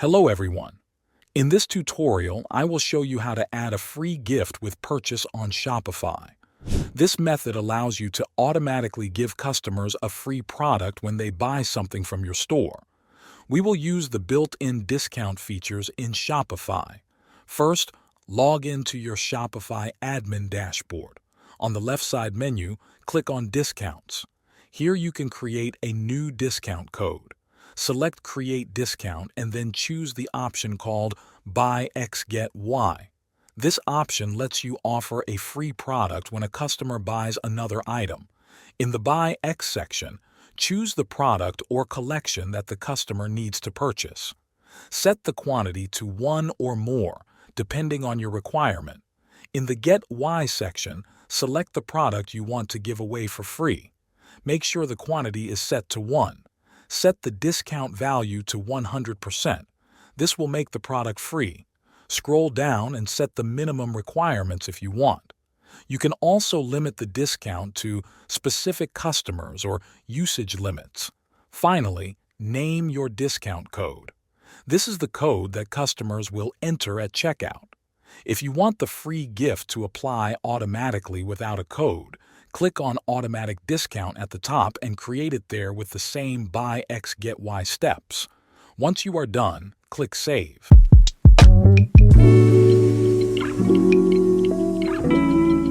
Hello everyone. In this tutorial, I will show you how to add a free gift with purchase on Shopify. This method allows you to automatically give customers a free product when they buy something from your store. We will use the built-in discount features in Shopify. First, log into your Shopify admin dashboard. On the left side menu, click on Discounts. Here you can create a new discount code. Select Create Discount and then choose the option called Buy X Get Y. This option lets you offer a free product when a customer buys another item. In the Buy X section, choose the product or collection that the customer needs to purchase. Set the quantity to 1 or more, depending on your requirement. In the Get Y section, select the product you want to give away for free. Make sure the quantity is set to 1. Set the discount value to 100%. This will make the product free. Scroll down and set the minimum requirements if you want. You can also limit the discount to specific customers or usage limits. Finally, name your discount code. This is the code that customers will enter at checkout. If you want the free gift to apply automatically without a code, click on Automatic Discount at the top and create it there with the same Buy X Get Y steps. Once you are done, click Save.